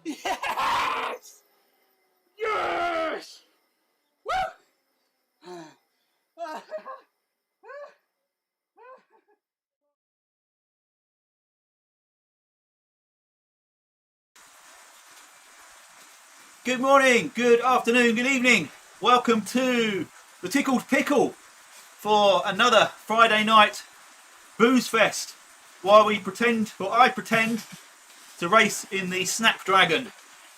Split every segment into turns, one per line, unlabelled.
Yes! Yes! Woo! Good morning, good afternoon, good evening. Welcome to the Tickled Pickle for another Friday night booze fest while we pretend, or I pretend, to race in the Snapdragon.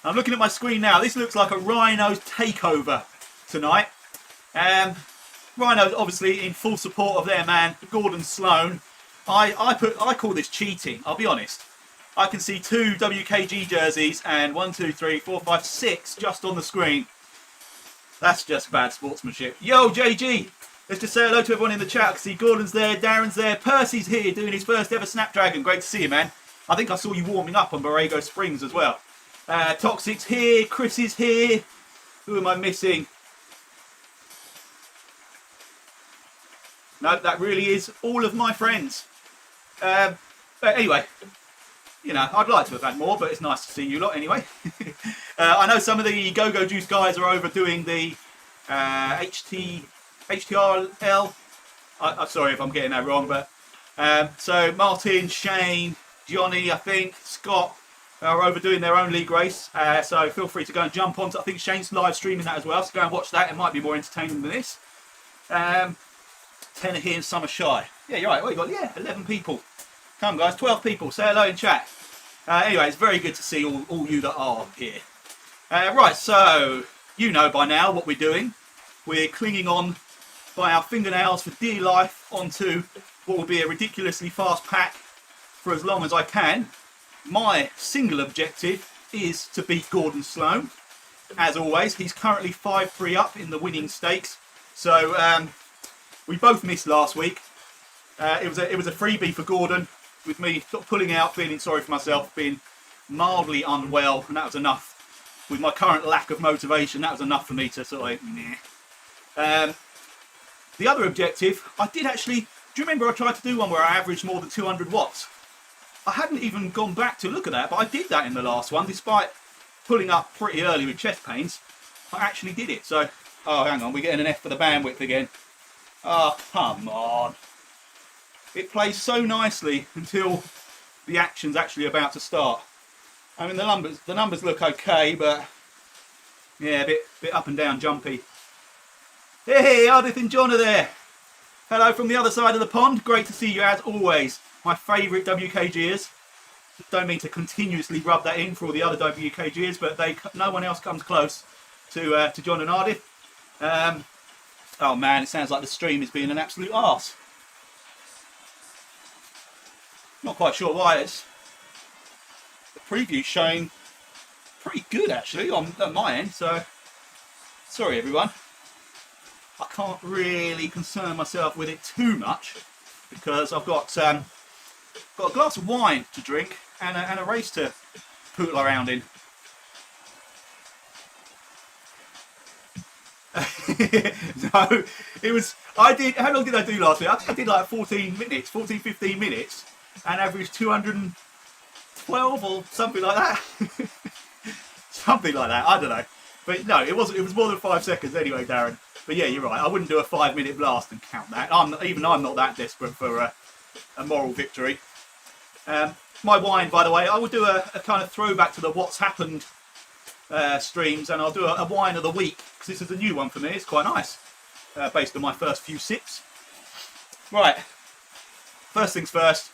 I'm looking at my screen now. This looks like a Rhino's takeover tonight. Rhino's obviously in full support of their man Gordon Sloan. I call this cheating, I'll be honest. I can see 2 WKG jerseys and 1, 2, 3, 4, 5, 6 just on the screen. That's just bad sportsmanship. Yo, JG! Let's just say hello to everyone in the chat. I can see Gordon's there, Darren's there, Percy's here doing his first ever Snapdragon. Great to see you, man. I think I saw you warming up on Borrego Springs as well. Toxic's here, Chris is here. Who am I missing? No, that really is all of my friends. But anyway, you know, I'd like to have had more, but it's nice to see you lot anyway. I know some of the Go-Go Juice guys are over doing the HTRL. I'm sorry if I'm getting that wrong, but so Martin, Shane, Johnny, I think, Scott are over doing their own league race. So feel free to go and jump on. I think Shane's live streaming that as well, so go and watch that. It might be more entertaining than this. 10 are here and some are shy. Yeah, you're right. What you got? Yeah, 11 people. Come guys, 12 people. Say hello in chat. Anyway, it's very good to see all you that are here. Right, so you know by now what we're doing. We're clinging on by our fingernails for dear life onto what will be a ridiculously fast pack for as long as I can. My single objective is to beat Gordon Sloan. As always, he's currently 5-3 up in the winning stakes. So we both missed last week. It was a freebie for Gordon, with me sort of pulling out, feeling sorry for myself, being mildly unwell, and that was enough. With my current lack of motivation, that was enough for me to sort of, meh. The other objective, I did actually, do you remember I tried to do one where I averaged more than 200 watts? I hadn't even gone back to look at that, but I did that in the last one, despite pulling up pretty early with chest pains. I actually did it, so, oh hang on, we're getting an F for the bandwidth again. Oh, come on. It plays so nicely until the action's actually about to start. I mean, the numbers look okay, but yeah, a bit up and down jumpy. Hey, Ardith and John are there. Hello from the other side of the pond. Great to see you as always. My favourite WKGers. Don't mean to continuously rub that in for all the other WKGers, but no one else comes close to John and Ardith. Oh man, it sounds like the stream is being an absolute arse. Not quite sure why. It's the preview's showing pretty good actually on my end, so sorry everyone. I can't really concern myself with it too much because I've got a glass of wine to drink and a race to poodle around in. No, it was, how long did I do last week? I think I did like 15 minutes and averaged 212 or something like that. Something like that, I don't know. But no, it was more than 5 seconds anyway, Darren. But yeah, you're right, I wouldn't do a 5-minute blast and count that. I'm not that desperate for a moral victory. My wine, by the way, I will do a kind of throwback to the What's Happened streams, and I'll do a wine of the week, because this is a new one for me. It's quite nice, based on my first few sips. Right, first things first,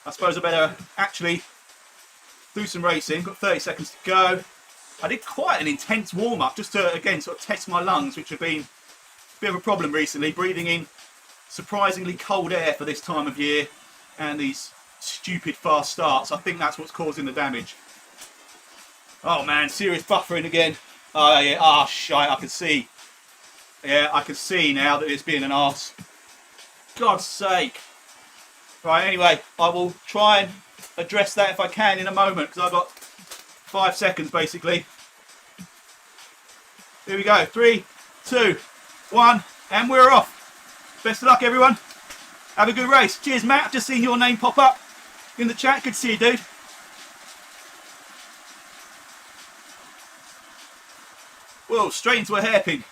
I suppose I better actually do some racing. Got 30 seconds to go. I did quite an intense warm-up just to, again, sort of test my lungs, which have been a bit of a problem recently, breathing in surprisingly cold air for this time of year and these stupid fast starts. I think that's what's causing the damage. Oh man, serious buffering again. Oh yeah, ah shite, I can see. Yeah, I can see now that it's being an arse. God's sake. Right, anyway, I will try and address that if I can in a moment, because I've got 5 seconds basically. Here we go, 3, 2, 1, and we're off. Best of luck everyone. Have a good race. Cheers Matt, I've just seen your name pop up in the chat. Good to see you, dude. Whoa, straight into a hairpin.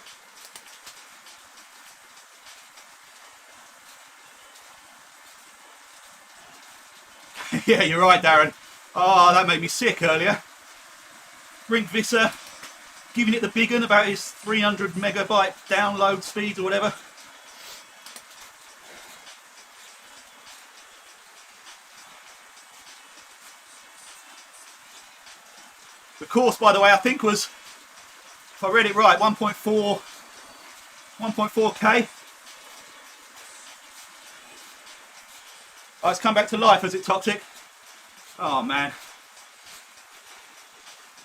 Yeah, you're right, Darren. Oh, that made me sick earlier. Brink Visser giving it the big one about his 300 megabyte download speeds or whatever. The course, by the way, I think was, if I read it right, 1.4K. Oh, it's come back to life, has it, Toxic? Oh, man.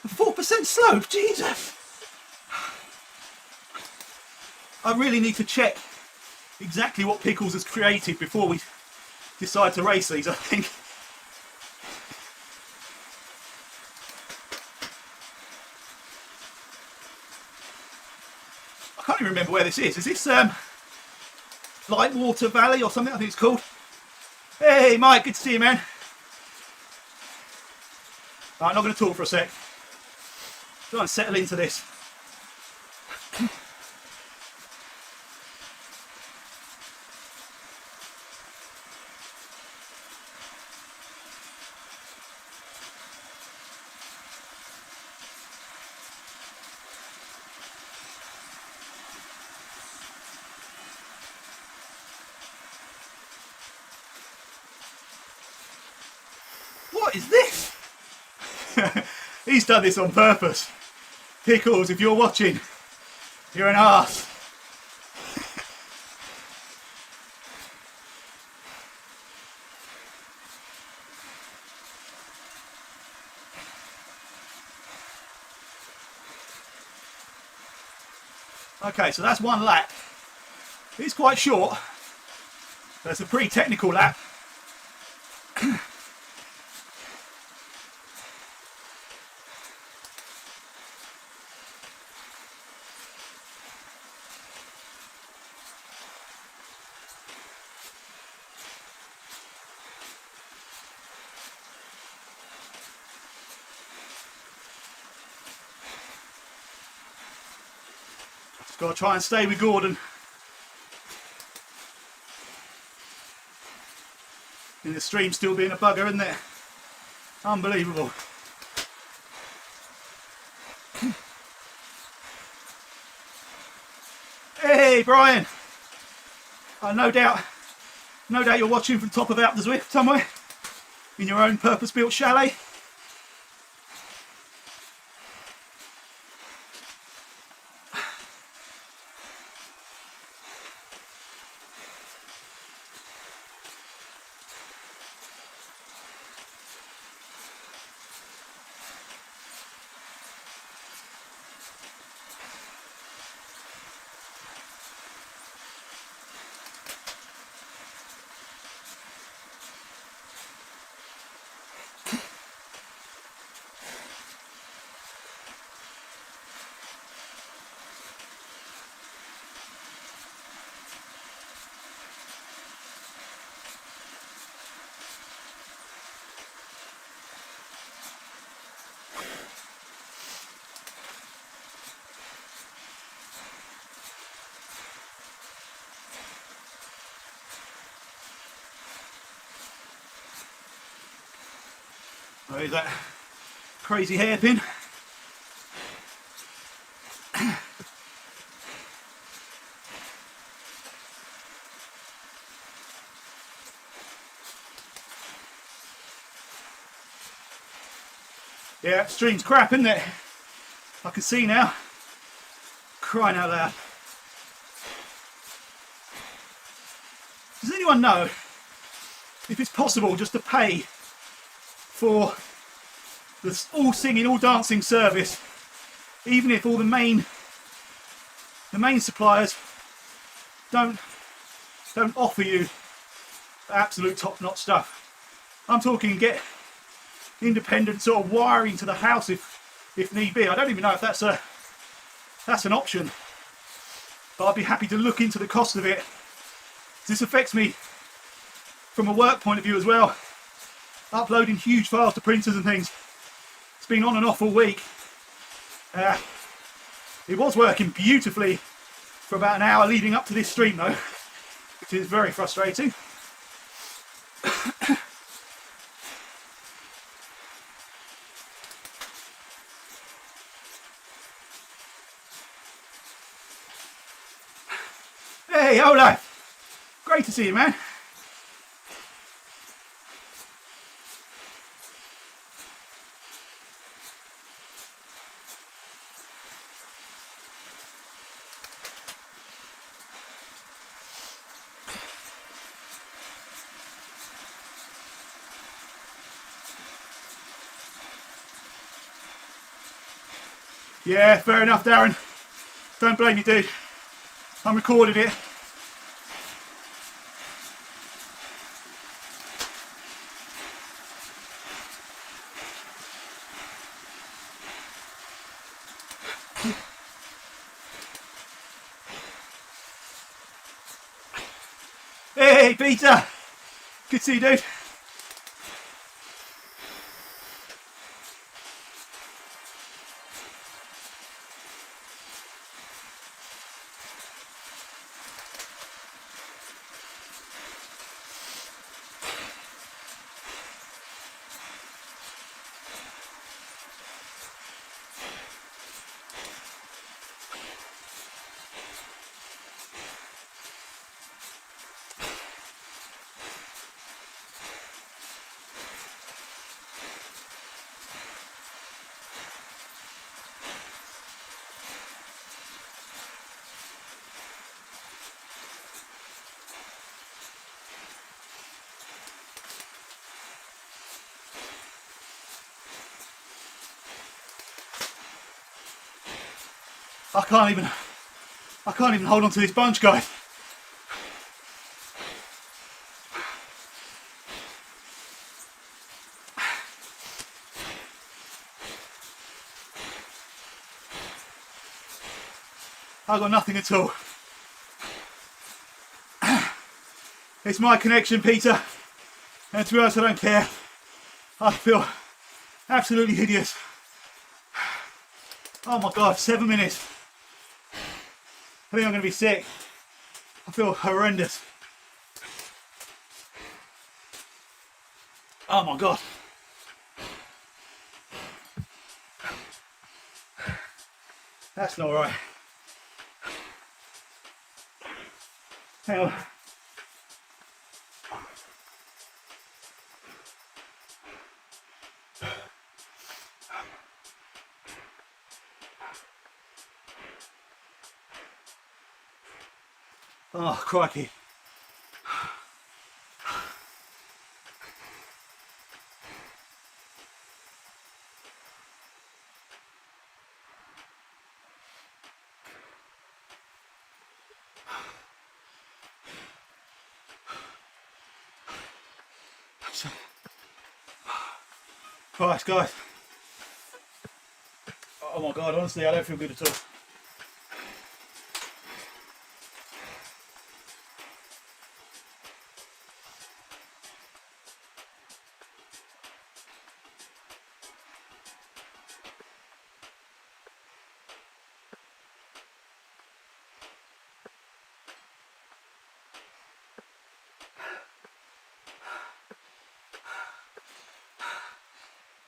4% slope, Jesus! I really need to check exactly what Pickles has created before we decide to race these, I think. I can't even remember where this is. Is this Lightwater Valley or something? I think it's called. Hey Mike, good to see you, man. Right, I'm not going to talk for a sec. Try and settle into this. What is this? He's done this on purpose. Pickles, if you're watching, you're an arse. Okay, so that's one lap. It's quite short. That's a pretty technical lap. Just got to try and stay with Gordon. And the stream still being a bugger, isn't it? Unbelievable. Hey Brian! No doubt you're watching from top of Out the Zwift somewhere in your own purpose-built chalet. There's that crazy hairpin. Yeah, stream's crap, isn't it? I can see now, crying out loud. Does anyone know if it's possible just to pay for this all singing, all dancing service, even if all the main suppliers don't offer you absolute top-notch stuff? I'm talking get independent sort of wiring to the house if need be. I don't even know if that's an option, but I'd be happy to look into the cost of it. This affects me from a work point of view as well. Uploading huge files to printers and things. It's been on and off all week. It was working beautifully for about an hour leading up to this stream though, which is very frustrating. Hey, Olaf! Great to see you, man. Yeah, fair enough, Darren. Don't blame you, dude. I recorded it. Hey, Peter! Good to see you, dude. I can't even hold on to this bunch, guys. I've got nothing at all. It's my connection, Peter. And to be honest, I don't care. I feel absolutely hideous. Oh my God, 7 minutes. I think I'm going to be sick. I feel horrendous. Oh my God. That's not right. Hang on. Oh, crikey. Christ, guys. Oh my God, honestly, I don't feel good at all.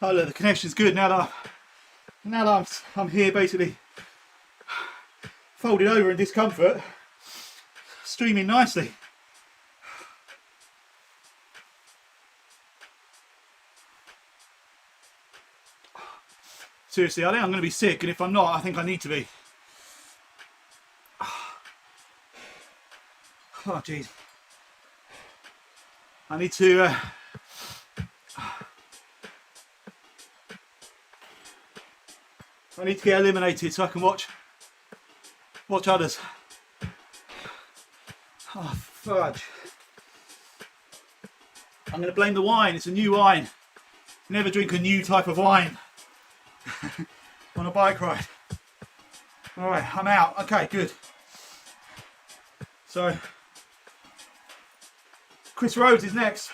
Oh look, the connection's good now that I'm here basically folded over in discomfort, streaming nicely. Seriously, I think I'm going to be sick, and if I'm not, I think I need to be. Oh, jeez. I need to... I need to get eliminated so I can watch others. Oh, fudge. I'm going to blame the wine. It's a new wine. Never drink a new type of wine on a bike ride. All right, I'm out. Okay, good. So, Chris Rhodes is next.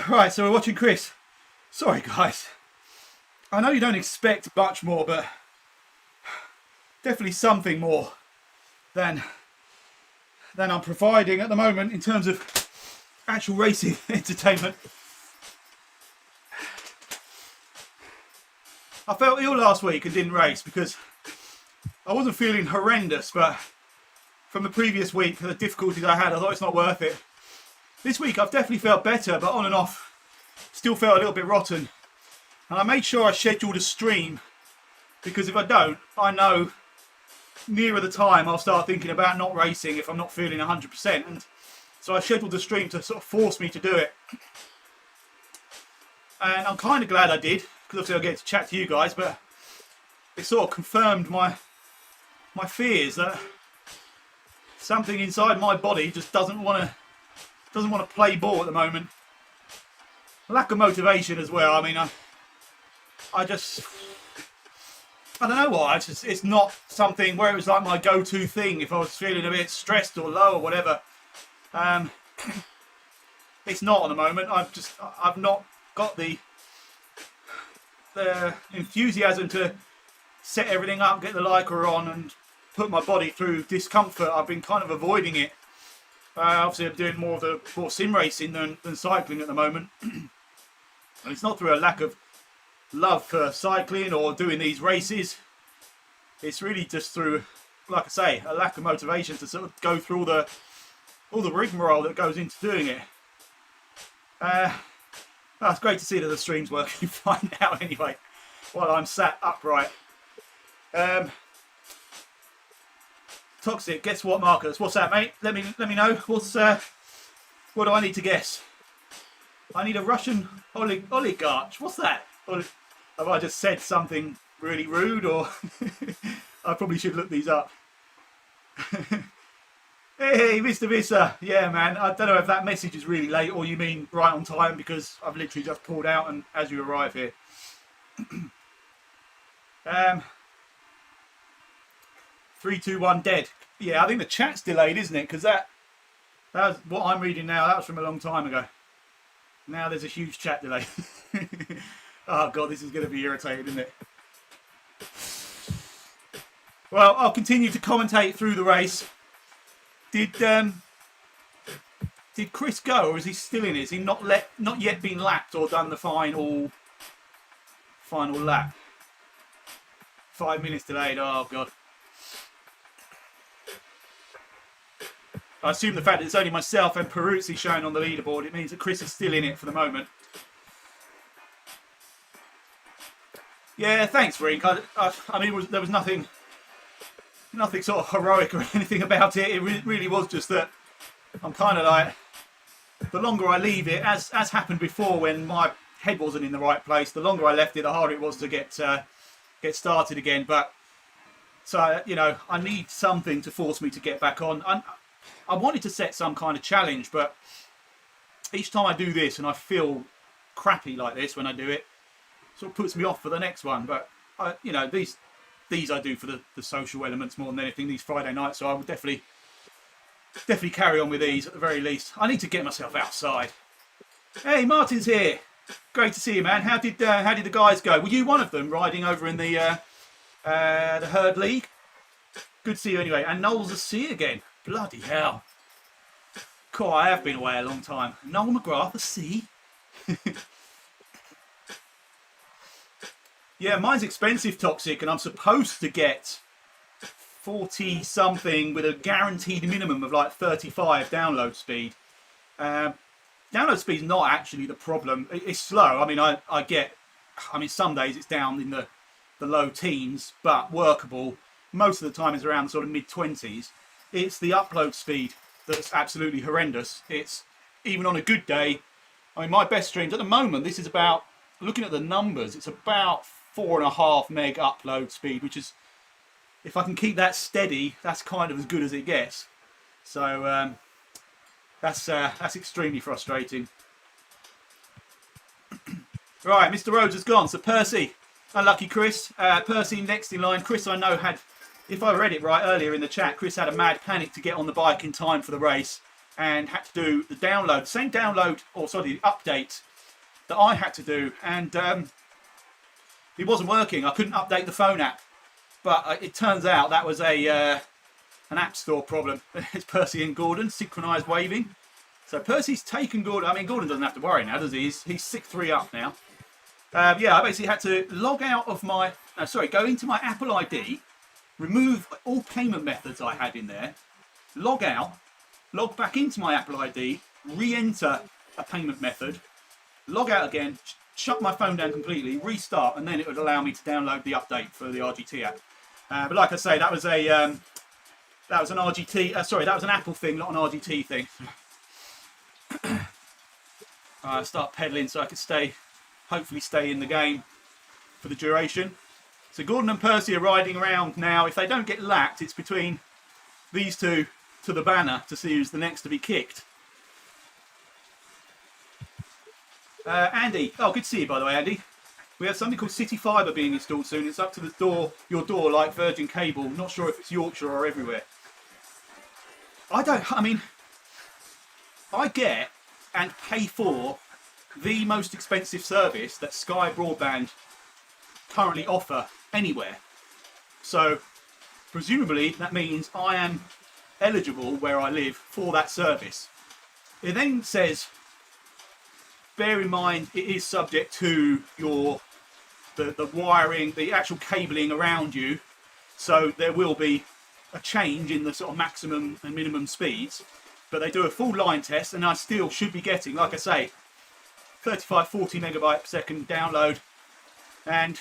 Right, so we're watching Chris. Sorry guys, I know you don't expect much more, but definitely something more than I'm providing at the moment in terms of actual racing entertainment. I felt ill last week and didn't race because I wasn't feeling horrendous, but from the previous week, the difficulties I had, I thought it's not worth it. This week I've definitely felt better, but on and off still felt a little bit rotten. And I made sure I scheduled a stream, because if I don't, I know nearer the time I'll start thinking about not racing if I'm not feeling 100%. And so I scheduled the stream to sort of force me to do it. And I'm kind of glad I did, because obviously I'll get to chat to you guys, but it sort of confirmed my fears that something inside my body just doesn't want to play ball at the moment. Lack of motivation as well. I mean, I don't know why. It's not something where it was like my go-to thing if I was feeling a bit stressed or low or whatever. It's not at the moment. I've not got the enthusiasm to set everything up, get the Lycra on, and put my body through discomfort. I've been kind of avoiding it. Obviously, I'm doing more sim racing than cycling at the moment. And it's not through a lack of love for cycling or doing these races. It's really just through, like I say, a lack of motivation to sort of go through all the rigmarole that goes into doing it. It's great to see that the stream's working fine now anyway, while I'm sat upright. Toxic, guess what, Marcus? What's that, mate? Let me know. What do I need to guess? I need a Russian oligarch. What's that? Have I just said something really rude, or I probably should look these up. Hey, Mr. Visser. Yeah, man. I don't know if that message is really late or you mean right on time, because I've literally just pulled out and as you arrive here. 3, 2, 1, dead. Yeah, I think the chat's delayed, isn't it? Because that was what I'm reading now. That was from a long time ago. Now there's a huge chat delay. Oh god, this is going to be irritating, isn't it? Well, I'll continue to commentate through the race. Did Chris go, or is he still in it? Is he not yet been lapped or done the final lap? 5 minutes delayed. Oh god. I assume the fact that it's only myself and Peruzzi shown on the leaderboard, it means that Chris is still in it for the moment. Yeah, thanks, Rink. I mean, there was nothing sort of heroic or anything about it. It really was just that I'm kind of like, the longer I leave it, as happened before when my head wasn't in the right place, the longer I left it, the harder it was to get started again. But so, you know, I need something to force me to get back on. I wanted to set some kind of challenge, but each time I do this and I feel crappy like this when I do it, sort of puts me off for the next one. But you know, these I do for the social elements more than anything, these Friday nights. So I would definitely carry on with these at the very least. I need to get myself outside. Hey, Martin's here. Great to see you, man. How did the guys go? Were you one of them riding over in the Herd League? Good to see you anyway. And Noel's a C again. Bloody hell. Cool, I have been away a long time. Noel McGrath, a C. Yeah, mine's expensive, Toxic, and I'm supposed to get 40 something with a guaranteed minimum of like 35 download speed. Download speed's not actually the problem. It's slow. I mean, some days it's down in the low teens, but workable. Most of the time it's around sort of mid-20s. It's the upload speed that's absolutely horrendous. It's, even on a good day, I mean, my best streams at the moment, this is about, looking at the numbers, it's about 4.5 meg upload speed, which is, if I can keep that steady, that's kind of as good as it gets. So that's extremely frustrating. Right, Mr. Rhodes has gone. So Percy, unlucky Chris. Percy next in line. Chris, I know, had, if I read it right earlier in the chat, Chris had a mad panic to get on the bike in time for the race and had to do the download, same download, or sorry, the update that I had to do, and it wasn't working. I couldn't update the phone app, but it turns out that was an app store problem. It's Percy and Gordon, synchronised waving. So Percy's taken Gordon. I mean, Gordon doesn't have to worry now, does he? He's 6-3 up now. Yeah, I basically had to log out of my, go into my Apple ID, remove all payment methods I had in there, log out, log back into my Apple ID, re-enter a payment method, log out again, shut my phone down completely, restart, and then it would allow me to download the update for the RGT app. But like I say, that was an RGT. That was an Apple thing, not an RGT thing. I start pedaling so I could hopefully stay in the game for the duration. So Gordon and Percy are riding around now. If they don't get lapped, it's between these two to the banner to see who's the next to be kicked. Andy, oh, good to see you, by the way, Andy. We have something called City Fibre being installed soon. It's up to the door, your door, like Virgin Cable. Not sure if it's Yorkshire or everywhere. I get and pay for the most expensive service that Sky Broadband currently offer anywhere. So presumably that means I am eligible where I live for that service. It then says, bear in mind it is subject to the wiring, the actual cabling around you, so there will be a change in the sort of maximum and minimum speeds, but they do a full line test and I still should be getting, like I say, 35-40 megabyte per second download and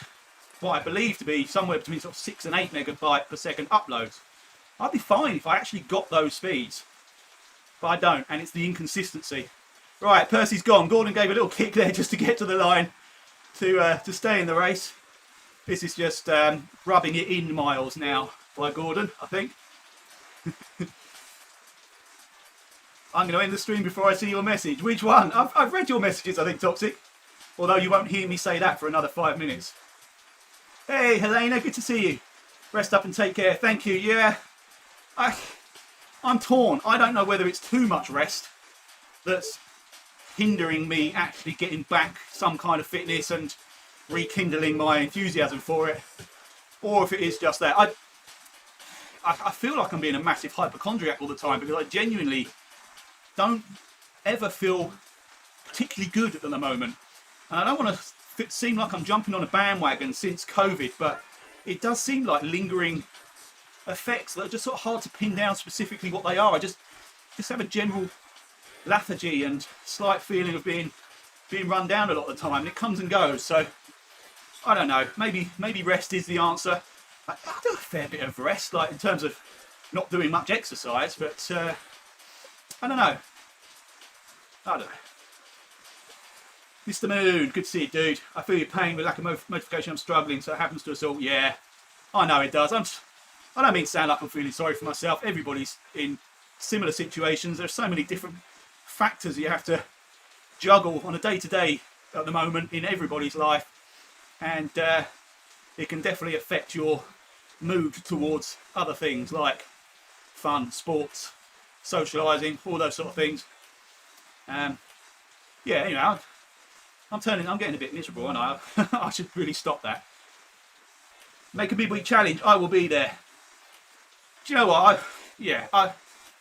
what I believe to be somewhere between sort of 6 and 8 megabyte per second uploads. I'd be fine if I actually got those speeds, but I don't, and it's the inconsistency. Right, Percy's gone. Gordon gave a little kick there just to get to the line to stay in the race. This is just rubbing it in miles now by Gordon, I think. I'm going to end the stream before I see your message. Which one? I've read your messages, I think, Toxic. Although you won't hear me say that for another 5 minutes. Hey, Helena, good to see you. Rest up and take care. Thank you. Yeah, I'm torn. I don't know whether it's too much rest that's hindering me actually getting back some kind of fitness and rekindling my enthusiasm for it, or if it is just that. I feel like I'm being a massive hypochondriac all the time because I genuinely don't ever feel particularly good at the moment. And I don't want to seem like I'm jumping on a bandwagon since COVID, but it does seem like lingering effects that are just sort of hard to pin down specifically what they are. I just have a general lethargy and slight feeling of being run down a lot of the time, and it comes and goes. So I don't know, maybe rest is the answer. I do a fair bit of rest, like in terms of not doing much exercise, but I don't know. Mr. Moon, good to see you, dude. I feel your pain with lack of motivation. I'm struggling, so it happens to us all. Yeah, I know it does. I don't mean to sound like I'm feeling sorry for myself. Everybody's in similar situations. There's so many different factors you have to juggle on a day-to-day at the moment in everybody's life, and it can definitely affect your mood towards other things like fun, sports, socialising, all those sort of things. Yeah, you know, I'm getting a bit miserable, and I should really stop that. Make a midweek challenge. I will be there. Do you know what?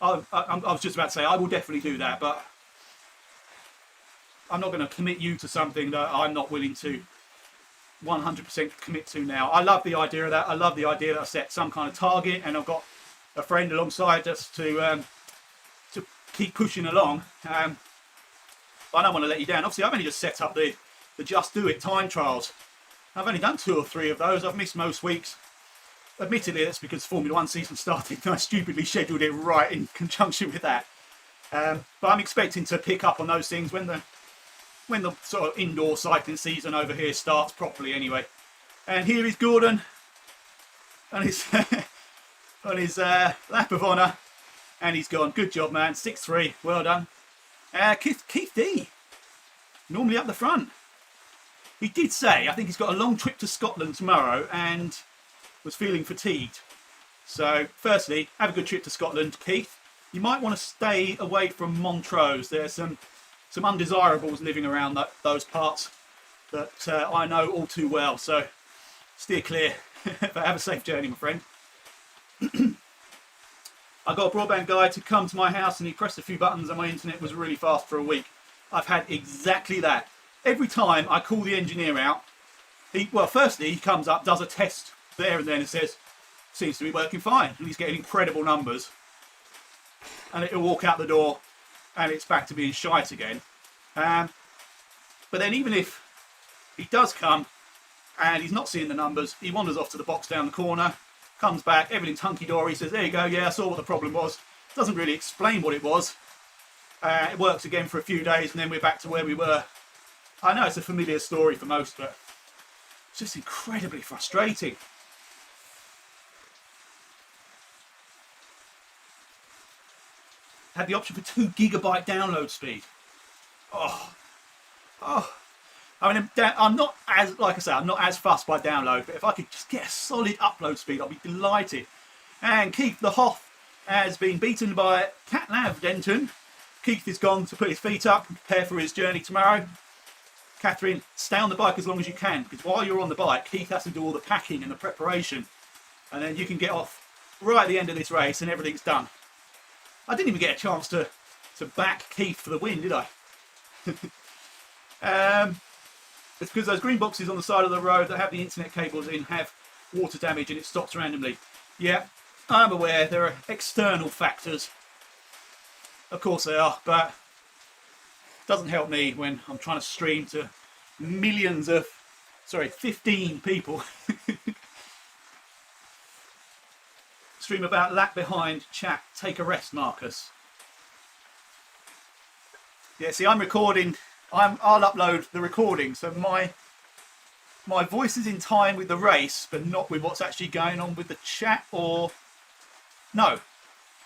I was just about to say I will definitely do that, but I'm not going to commit you to something that I'm not willing to 100% commit to now. I love the idea of that. I love the idea that I set some kind of target, and I've got a friend alongside us to keep pushing along. But I don't want to let you down. Obviously, I've only just set up the Just Do It time trials. I've only done 2 or 3 of those. I've missed most weeks. Admittedly, that's because Formula 1 season started and I stupidly scheduled it right in conjunction with that. But I'm expecting to pick up on those things when the sort of indoor cycling season over here starts properly anyway. And here is Gordon on his on his lap of honour, and he's gone. Good job, man. 6-3, well done. Keith D, normally up the front. He did say, I think he's got a long trip to Scotland tomorrow and was feeling fatigued. So, firstly, have a good trip to Scotland, Keith. You might want to stay away from Montrose. There's some undesirables living around those parts that I know all too well. So, steer clear. But have a safe journey, my friend. I got a broadband guy to come to my house and he pressed a few buttons and my internet was really fast for a week. I've had exactly that. Every time I call the engineer out, firstly he comes up, does a test there and then and says, seems to be working fine. And he's getting incredible numbers. And it'll walk out the door and it's back to being shite again. But then even if he does come and he's not seeing the numbers, he wanders off to the box down the corner, comes back, everything's hunky-dory, says, there you go, yeah, I saw what the problem was. Doesn't really explain what it was. It works again for a few days and then we're back to where we were. I know it's a familiar story for most, but it's just incredibly frustrating. Had the option for 2 GB download speed. Oh. I mean, I'm not as, like I say, I'm not as fussed by download, but if I could just get a solid upload speed, I'd be delighted. And Keith the Hoff has been beaten by Catlav Denton. Keith is gone to put his feet up and prepare for his journey tomorrow. Catherine, stay on the bike as long as you can, because while you're on the bike, Keith has to do all the packing and the preparation. And then you can get off right at the end of this race and everything's done. I didn't even get a chance to back Keith for the win, did I? It's because those green boxes on the side of the road that have the internet cables in have water damage and it stops randomly. Yeah, I'm aware there are external factors. Of course they are, but it doesn't help me when I'm trying to stream to 15 people. Stream about lap behind, chat, take a rest, Marcus. Yeah, see, I'm recording. I'll upload the recording, so my voice is in time with the race, but not with what's actually going on with the chat. Or no,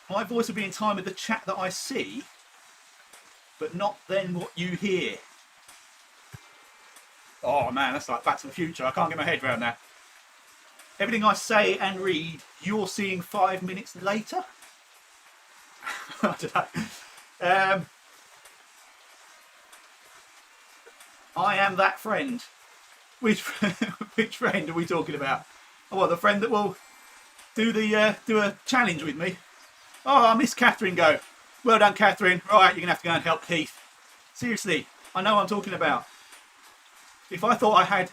my voice will be in time with the chat that I see, but not then what you hear. Oh man, that's like Back to the Future. I can't get my head around that. Everything I say and read, you're seeing 5 minutes later. I don't know. I am that friend. Which friend are we talking about? Oh, well, the friend that will do a challenge with me. Oh, I miss Catherine go. Well done, Catherine. Right, you're gonna have to go and help Keith. Seriously, I know what I'm talking about. If I thought I had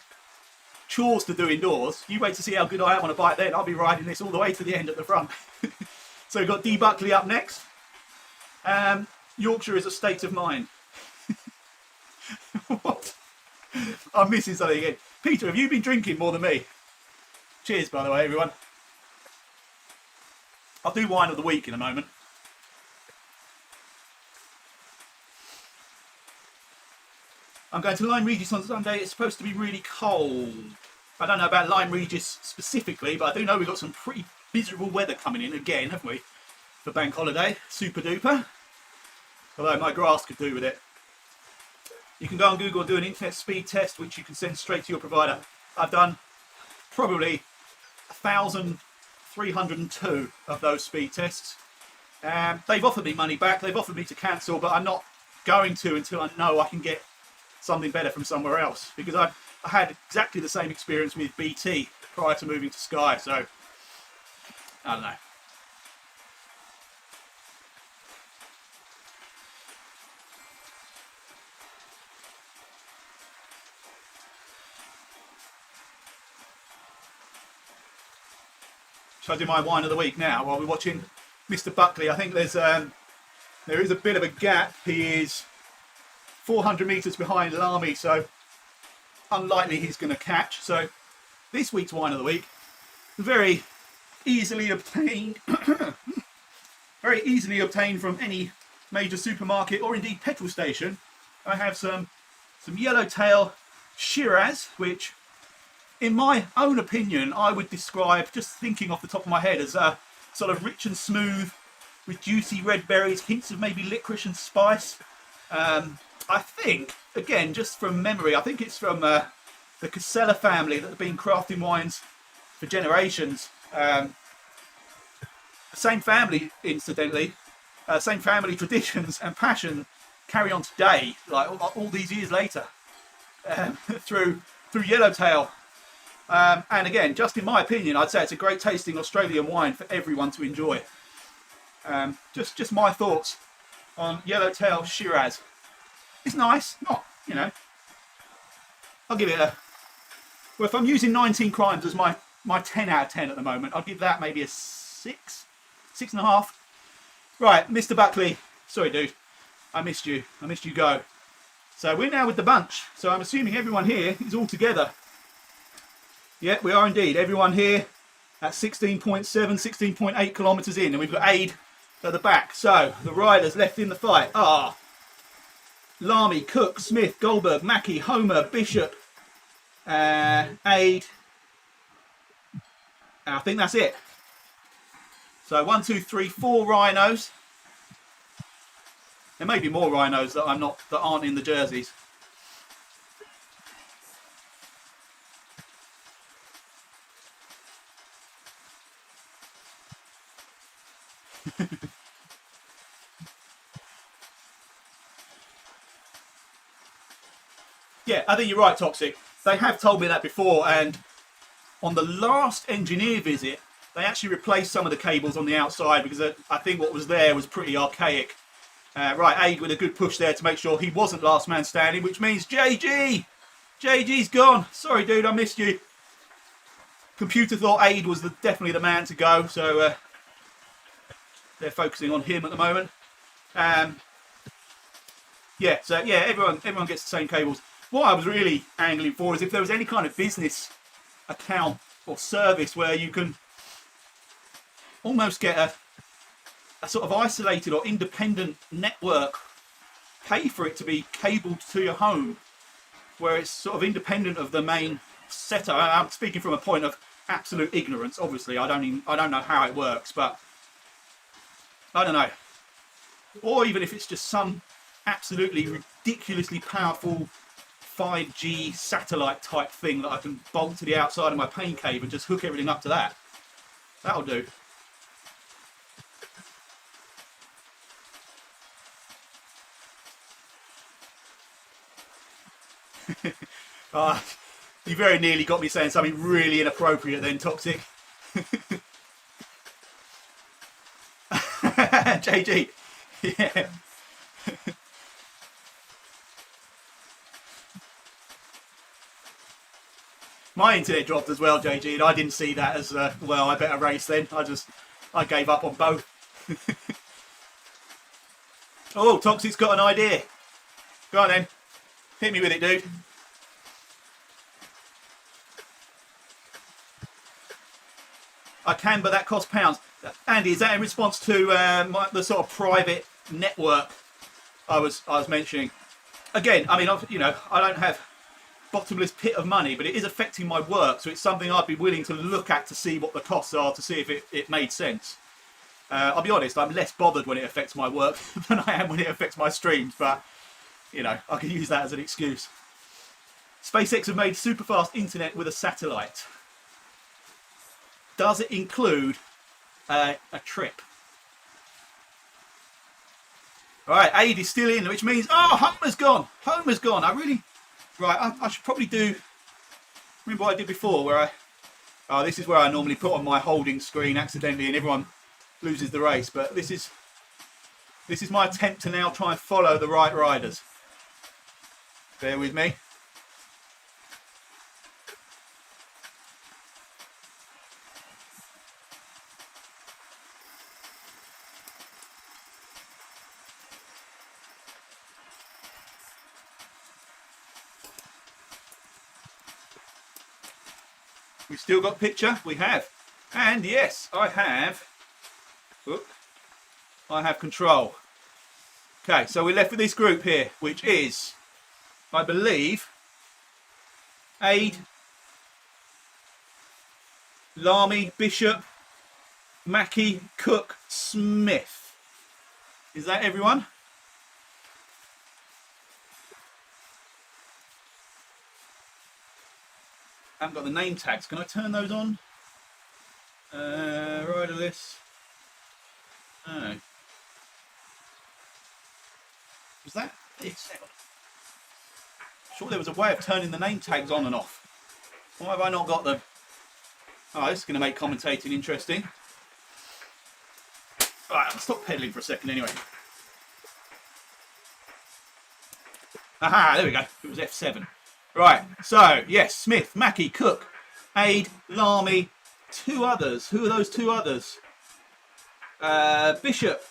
chores to do indoors, you wait to see how good I am on a bike then. I'll be riding this all the way to the end at the front. So we've got D. Buckley up next. Yorkshire is a state of mind. What? I'm missing something again. Peter, have you been drinking more than me? Cheers, by the way, everyone. I'll do wine of the week in a moment. I'm going to Lyme Regis on Sunday. It's supposed to be really cold. I don't know about Lyme Regis specifically, but I do know we've got some pretty miserable weather coming in again, haven't we? For bank holiday. Super duper. Although my grass could do with it. You can go on Google and do an internet speed test, which you can send straight to your provider. I've done probably 1,302 of those speed tests. They've offered me money back. They've offered me to cancel, but I'm not going to until I know I can get something better from somewhere else. Because I had exactly the same experience with BT prior to moving to Sky. So, I don't know. Shall I do my wine of the week now while we're watching Mr. Buckley? I think there is a bit of a gap. He is 400 metres behind Lamy, so unlikely he's going to catch. So this week's wine of the week, very easily obtained, very easily obtained from any major supermarket or indeed petrol station. I have some Yellowtail Shiraz, which in my own opinion I would describe, just thinking off the top of my head, as a sort of rich and smooth with juicy red berries, hints of maybe licorice and spice. I think, again, just from memory, I think it's from the Casella family that have been crafting wines for generations. The same family, incidentally, same family traditions and passion carry on today, like all these years later, through Yellowtail. And again, just in my opinion, I'd say it's a great tasting Australian wine for everyone to enjoy. Just my thoughts on Yellowtail Shiraz. It's nice, not, you know, I'll give it a, well, if I'm using 19 Crimes as my 10 out of 10 at the moment, I'll give that maybe a 6.5. Right, Mr. Buckley, sorry dude, I missed you go. So we're now with the bunch, so I'm assuming everyone here is all together. Yeah, we are indeed, everyone here at 16.7, 16.8 kilometres in, and we've got Aid at the back. So the riders left in the fight are Lamy, Cook, Smith, Goldberg, Mackie, Homer, Bishop, Aid, and I think that's it. So 1, 2, 3, 4 rhinos. There may be more rhinos that aren't in the jerseys. Yeah, I think you're right, Toxic. They have told me that before, and on the last engineer visit, they actually replaced some of the cables on the outside because I think what was there was pretty archaic. Right, Aid with a good push there to make sure he wasn't last man standing, which means JG! JG's gone. Sorry, dude, I missed you. Computer thought Aid was definitely the man to go, so they're focusing on him at the moment. Yeah, so yeah, everyone gets the same cables. What I was really angling for is if there was any kind of business account or service where you can almost get a sort of isolated or independent network, pay for it to be cabled to your home, where it's sort of independent of the main setup. I'm speaking from a point of absolute ignorance, obviously. I don't know how it works, but I don't know. Or even if it's just some absolutely ridiculously powerful 5G satellite type thing that I can bolt to the outside of my pain cave and just hook everything up to that. That'll do. You very nearly got me saying something really inappropriate then, Toxic. JG. Yeah. My internet dropped as well, JG, and I didn't see that as well. I better race then. I gave up on both. Oh, Toxic's got an idea. Go on then. Hit me with it, dude. I can, but that costs pounds. Andy, is that in response to the sort of private network I was mentioning? Again, I mean, I don't have bottomless pit of money, but it is affecting my work, so it's something I'd be willing to look at to see what the costs are, to see if it made sense. I'll be honest, I'm less bothered when it affects my work than I am when it affects my streams, but you know, I can use that as an excuse. SpaceX have made super fast internet with a satellite. Does it include a trip? Alright, Aid is still in, which means, oh, Homer's gone. Homer's gone. I should probably do, remember what I did before where this is where I normally put on my holding screen accidentally and everyone loses the race, but this is my attempt to now try and follow the right riders. Bear with me. We still got picture? We have. And yes, I have control. Okay, so we're left with this group here, which is, I believe, Aid, Lamy, Bishop, Mackey, Cook, Smith. Is that everyone? I haven't got the name tags. Can I turn those on? Rider list. Oh. Was that it? Sure, there was a way of turning the name tags on and off. Why have I not got them? Oh, this is going to make commentating interesting. Alright, I'll stop pedaling for a second anyway. Aha, there we go. It was F7. Right, so, yes, Smith, Mackey, Cook, Aid, Lamy, two others. Who are those two others? Bishop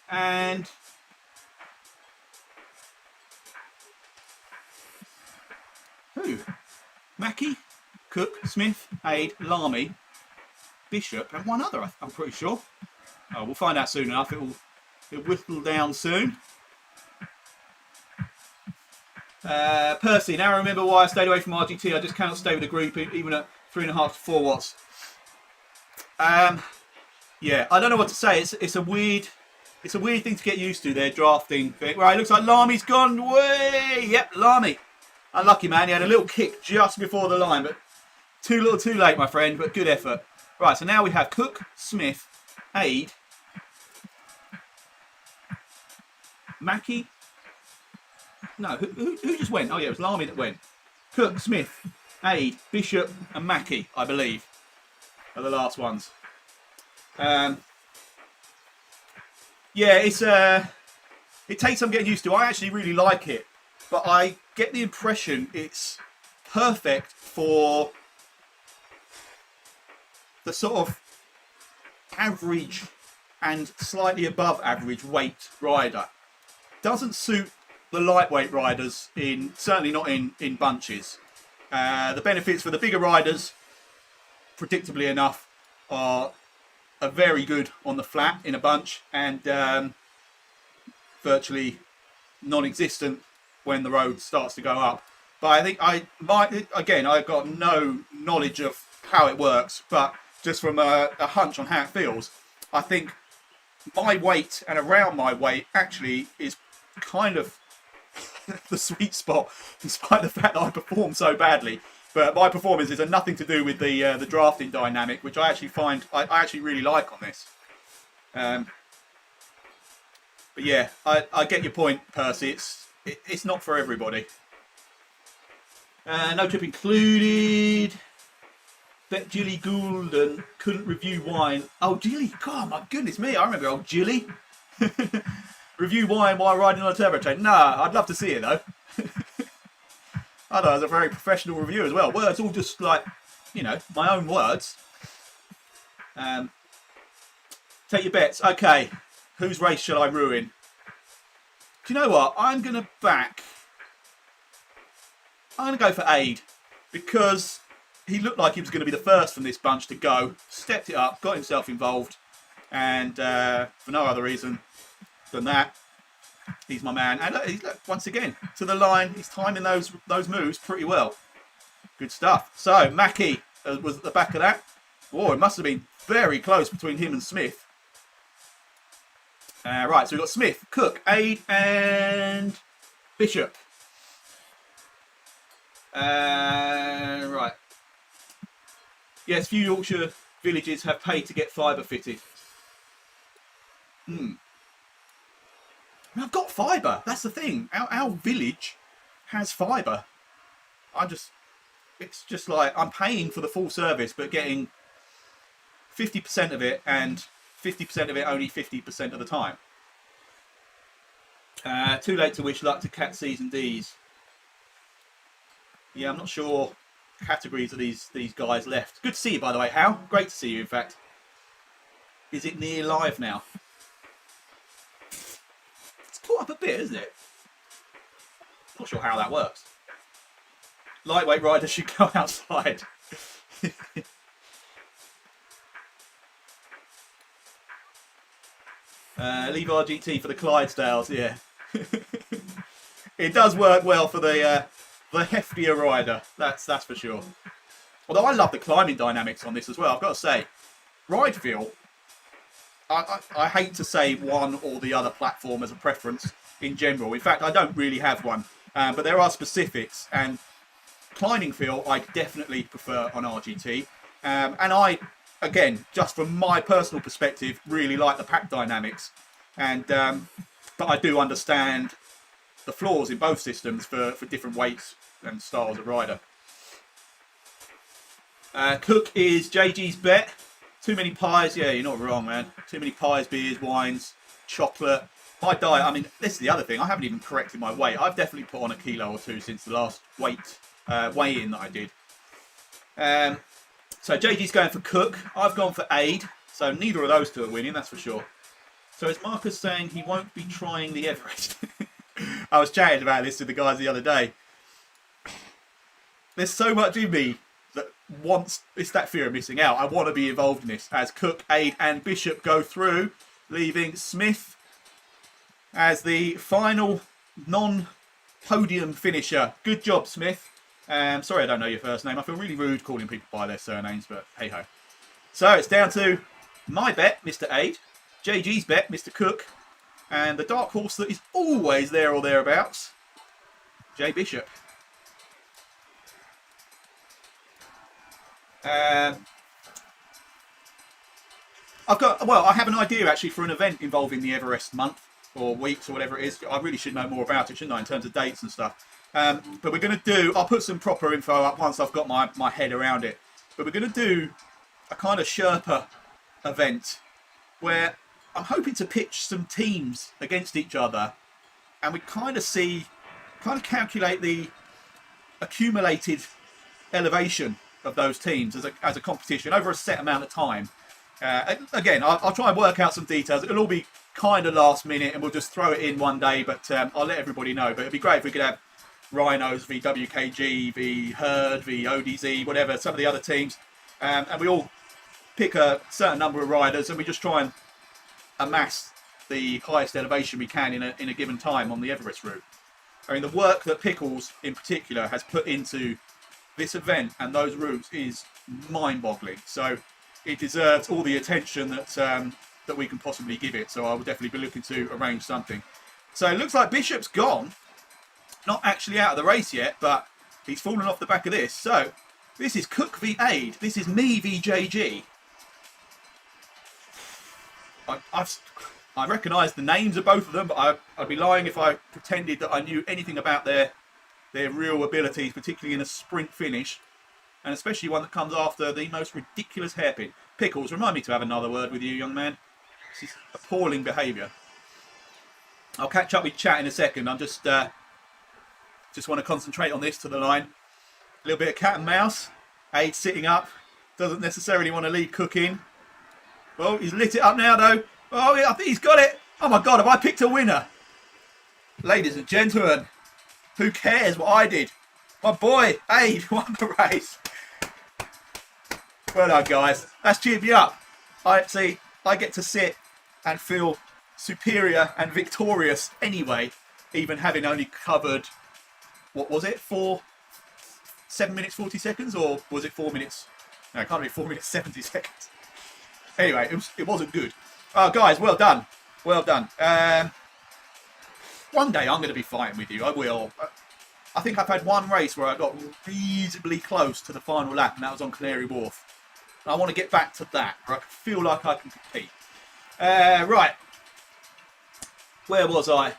and... who? Mackey, Cook, Smith, Aid, Lamy, Bishop, and one other, I'm pretty sure. Oh, we'll find out soon enough. It'll whittle down soon. Percy, now I remember why I stayed away from RGT. I just cannot stay with a group even at 3.5 to 4 watts. Yeah, I don't know what to say. It's a weird thing to get used to. Their drafting thing. Right, it looks like Lamy's gone way. Yep, Lamy. Unlucky man. He had a little kick just before the line, but too little, too late, my friend. But good effort. Right, so now we have Cook, Smith, Aid, Mackey. No, who just went? Oh yeah, it was Lamy that went. Cook, Smith, Aid, Bishop, and Mackey, I believe, are the last ones. Yeah, it takes some getting used to. I actually really like it, but I get the impression it's perfect for the sort of average and slightly above average weight rider. Doesn't suit the lightweight riders, certainly not in bunches. The benefits for the bigger riders, predictably enough, are very good on the flat in a bunch, and virtually non-existent when the road starts to go up. But I think I've got no knowledge of how it works, but just from a hunch on how it feels, I think my weight and around my weight actually is kind of the sweet spot, despite the fact that I perform so badly. But my performance has nothing to do with the drafting dynamic, which I actually find I actually really like on this. But yeah, I get your point, Percy. It's not for everybody. No trip included. Bet Jilly Goulden couldn't review wine. Oh, Jilly, God, my goodness me, I remember old Jilly. Review wine while riding on a turbo train. Nah, I'd love to see it though. I thought it was a very professional review as well. Well, it's all just like, you know, my own words. Take your bets. Okay, whose race shall I ruin? Do you know what? I'm going to go for Aid, because he looked like he was going to be the first from this bunch to go. Stepped it up, got himself involved, and for no other reason than that, he's my man. And look, once again, to the line, he's timing those moves pretty well. Good stuff. So, Mackey was at the back of that. Oh, it must have been very close between him and Smith. Right, so we've got Smith, Cook, Aid, and Bishop. Right. Yes, few Yorkshire villages have paid to get fibre fitted. I've got fibre. That's the thing. Our village has fibre. It's just like I'm paying for the full service, but getting 50% of it, and 50% of it only 50% of the time. Too late to wish luck to Cat C's and D's. Yeah, I'm not sure categories of these guys left. Good to see you, by the way, Hal. Great to see you, in fact. Is it near live now? It's caught up a bit, isn't it? Not sure how that works. Lightweight riders should go outside. Leave RGT for the Clydesdales, yeah. It does work well for the heftier rider, that's for sure. Although I love the climbing dynamics on this as well, I've got to say. Ride feel, I hate to say one or the other platform as a preference in general. In fact, I don't really have one, but there are specifics, and climbing feel I definitely prefer on RGT. And I, again, just from my personal perspective, really like the pack dynamics. And but I do understand the flaws in both systems for different weights and styles of rider. Cook is JG's bet. Too many pies, yeah, you're not wrong, man. Too many pies, beers, wines, chocolate. My diet, I mean, this is the other thing. I haven't even corrected my weight. I've definitely put on a kilo or two since the last weigh-in that I did. So JG's going for Cook. I've gone for Aid. So neither of those two are winning, that's for sure. So is Marcus saying he won't be trying the Everest? I was chatting about this to the guys the other day. There's so much in me that wants, it's that fear of missing out. I want to be involved in this as Cook, Aid and Bishop go through, leaving Smith as the final non-podium finisher. Good job, Smith. Sorry I don't know your first name. I feel really rude calling people by their surnames, but hey-ho. So it's down to my bet, Mr. Aid, JG's bet, Mr. Cook, and the dark horse that is always there or thereabouts, J Bishop. I have an idea actually for an event involving the Everest month or weeks or whatever it is. I really should know more about it, shouldn't I, in terms of dates and stuff. But we're going to do, I'll put some proper info up once I've got my head around it. But we're going to do a kind of Sherpa event where I'm hoping to pitch some teams against each other, and we kind of calculate the accumulated elevation of those teams as a competition over a set amount of time. Again, I'll try and work out some details. It'll all be kind of last minute, and we'll just throw it in one day, but I'll let everybody know. But it'd be great if we could have Rhinos v WKG v Herd v ODZ, whatever, some of the other teams, and we all pick a certain number of riders, and we just try and amass the highest elevation we can in a given time on the Everest route. I mean, the work that Pickles in particular has put into this event and those routes is mind-boggling. So it deserves all the attention that we can possibly give it. So I will definitely be looking to arrange something. So it looks like Bishop's gone. Not actually out of the race yet, but he's fallen off the back of this. So this is Cook v Aid. This is me v JG. I recognise the names of both of them, but I'd be lying if I pretended that I knew anything about their real abilities, particularly in a sprint finish, and especially one that comes after the most ridiculous hairpin. Pickles, remind me to have another word with you, young man. This is appalling behaviour. I'll catch up with chat in a second. I'm just want to concentrate on this to the line. A little bit of cat and mouse. Aid sitting up, doesn't necessarily want to lead Cook in. Well, he's lit it up now, though. Oh, yeah, I think he's got it. Oh, my God, have I picked a winner? Ladies and gentlemen, who cares what I did? My boy, Aid, won the race. Well done, guys. That's cheered me up. I get to sit and feel superior and victorious anyway, even having only covered, what was it, 7 minutes 40 seconds, or was it 4 minutes? No, it can't be 4 minutes 70 seconds. Anyway, it wasn't good. Oh, guys, well done. Well done. One day I'm going to be fighting with you. I will. I think I've had one race where I got reasonably close to the final lap, and that was on Canary Wharf. And I want to get back to that, where I feel like I can compete. Right. Where was I?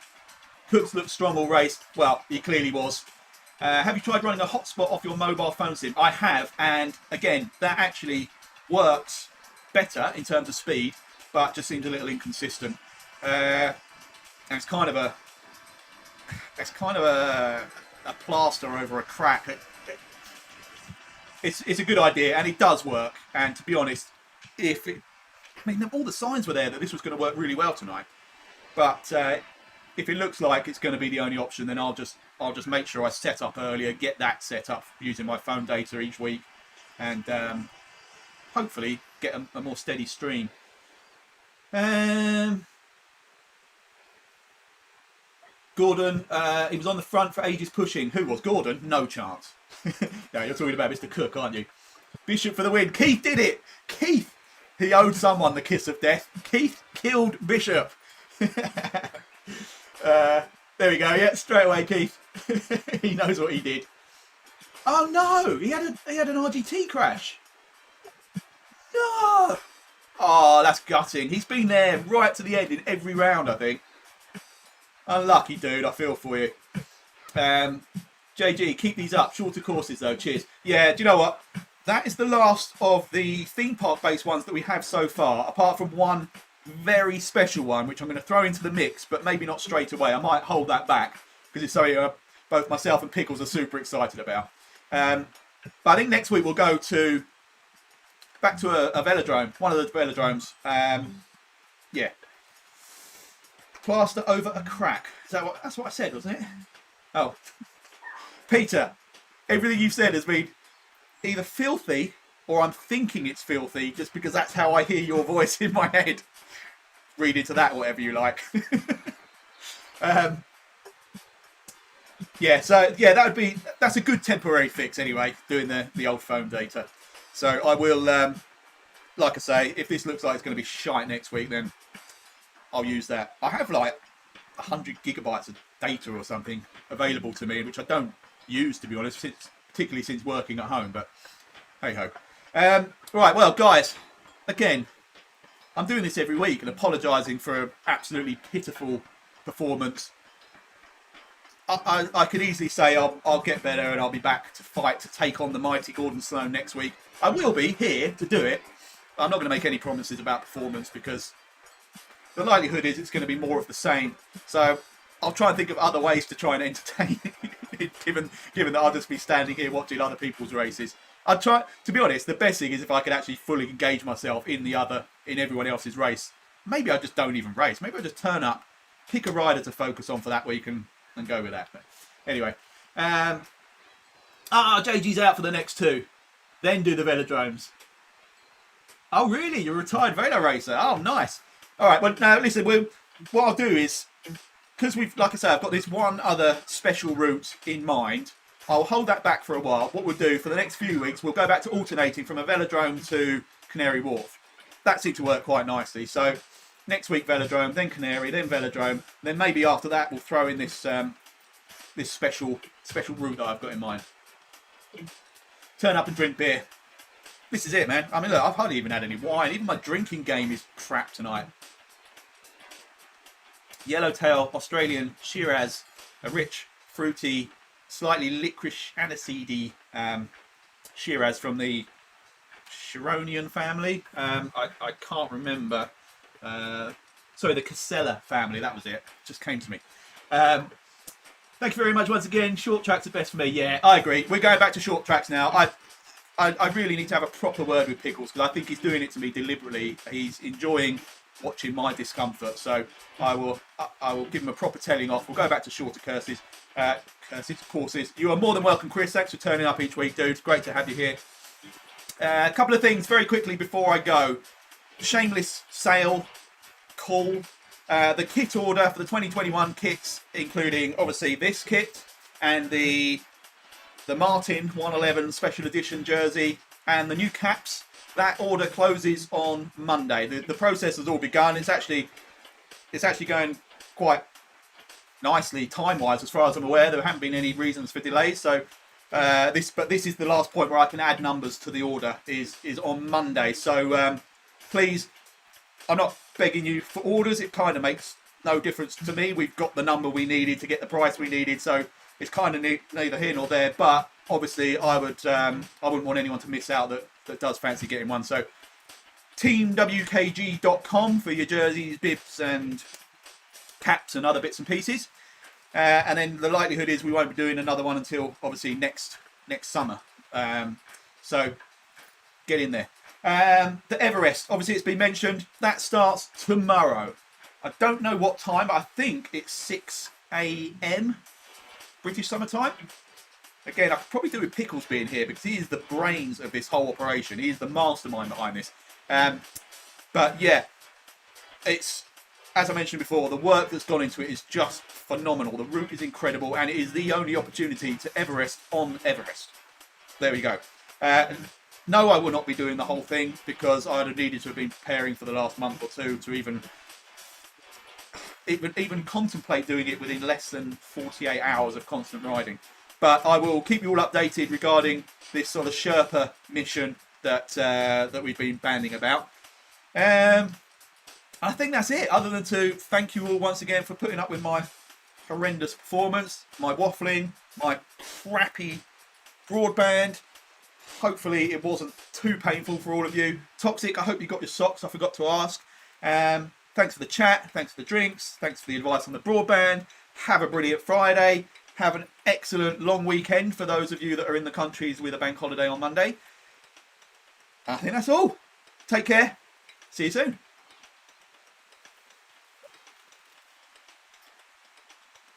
Cooks looked strong all race. Well, he clearly was. Have you tried running a hotspot off your mobile phone sim? I have, and again, that actually works better in terms of speed, but just seems a little inconsistent. And it's kind of a plaster over a crack. It's a good idea, and it does work. And to be honest, all the signs were there that this was going to work really well tonight. But if it looks like it's going to be the only option, then I'll just make sure I set up earlier, get that set up using my phone data each week, and hopefully get a more steady stream. Gordon, he was on the front for ages pushing. Who was Gordon? No chance. No, you're talking about Mr. Cook, aren't you? Bishop for the win. Keith did it. Keith. He owed someone the kiss of death. Keith killed Bishop. There we go. Yeah, straight away, Keith. He knows what he did. Oh no! He had an RGT crash. No. Oh, that's gutting. He's been there right to the end in every round, I think. Unlucky, dude. I feel for you. JG, keep these up. Shorter courses, though. Cheers. Yeah, do you know what? That is the last of the theme park-based ones that we have so far, apart from one very special one, which I'm going to throw into the mix, but maybe not straight away. I might hold that back, because it's something both myself and Pickles are super excited about. But I think next week we'll go back to a velodrome, one of the velodromes. Yeah. Plaster over a crack. That's what I said, wasn't it? Oh. Peter, everything you've said has been either filthy or I'm thinking it's filthy just because that's how I hear your voice in my head. Read into that whatever you like. Yeah, so yeah, that's a good temporary fix anyway, doing the old phone data. So I will, like I say, if this looks like it's going to be shite next week, then I'll use that. I have like 100 gigabytes of data or something available to me, which I don't use, to be honest, particularly since working at home, but hey ho. Right, well guys, again, I'm doing this every week and apologising for an absolutely pitiful performance. I could easily say I'll get better and I'll be back to fight to take on the mighty Gordon Sloan next week. I will be here to do it. I'm not going to make any promises about performance because the likelihood is it's going to be more of the same. So I'll try and think of other ways to try and entertain it, given that I'll just be standing here watching other people's races. I'd try, to be honest, the best thing is if I could actually fully engage myself in everyone else's race. Maybe I just don't even race. Maybe I just turn up, pick a rider to focus on for that week and go with that. But anyway, JG's out for the next two. Then do the velodromes. Oh really? You're a retired velo racer? Oh nice. All right. Well, now listen. What I'll do is, because like I say, I've got this one other special route in mind. I'll hold that back for a while. What we'll do for the next few weeks, we'll go back to alternating from a velodrome to Canary Wharf. That seemed to work quite nicely. So next week velodrome, then Canary, then velodrome, then maybe after that we'll throw in this this special route that I've got in mind. Turn up and drink beer. This is it, man. I mean, look, I've hardly even had any wine. Even my drinking game is crap tonight. Yellowtail Australian Shiraz, a rich, fruity, slightly licorice aniseedy Shiraz from the Chironian family. I can't remember. Sorry, the Casella family. That was it. Just came to me. Thank you very much once again. Short tracks are best for me. Yeah, I agree. We're going back to short tracks now. I really need to have a proper word with Pickles because I think he's doing it to me deliberately. He's enjoying watching my discomfort. So I will give him a proper telling off. We'll go back to shorter courses. You are more than welcome, Chris. Thanks for turning up each week, dude. Great to have you here. A couple of things very quickly before I go. Shameless sale call. The kit order for the 2021 kits, including obviously this kit and the Martin 111 special edition jersey and the new caps. That order closes on Monday. The process has all begun. It's actually going quite nicely time-wise, as far as I'm aware. There haven't been any reasons for delays. So this is the last point where I can add numbers to the order. Is on Monday. So please, I'm not begging you for orders. It kind of makes no difference to me. We've got the number we needed to get the price we needed. So it's kind of neither here nor there. But obviously, I wouldn't want anyone to miss out that does fancy getting one. So teamwkg.com for your jerseys, bibs and caps and other bits and pieces. And then the likelihood is we won't be doing another one until obviously next summer. So get in there. The Everest, obviously it's been mentioned, that starts tomorrow. I don't know what time, but I think it's 6 a.m. British summer time. again, I could probably do with Pickles being here because he is the brains of this whole operation. He is the mastermind behind this. But yeah, it's, as I mentioned before, the work that's gone into it is just phenomenal. The route is incredible, and it is the only opportunity to Everest on Everest. There we go. No, I will not be doing the whole thing because I'd have needed to have been preparing for the last month or two to even contemplate doing it within less than 48 hours of constant riding. But I will keep you all updated regarding this sort of Sherpa mission that we've been banding about. I think that's it, other than to thank you all once again for putting up with my horrendous performance, my waffling, my crappy broadband. Hopefully it wasn't too painful for all of you. Toxic, I hope you got your socks, I forgot to ask. Thanks for the chat, thanks for the drinks, thanks for the advice on the broadband. Have a brilliant Friday. Have an excellent long weekend for those of you that are in the countries with a bank holiday on Monday. I think that's all. Take care. See you soon.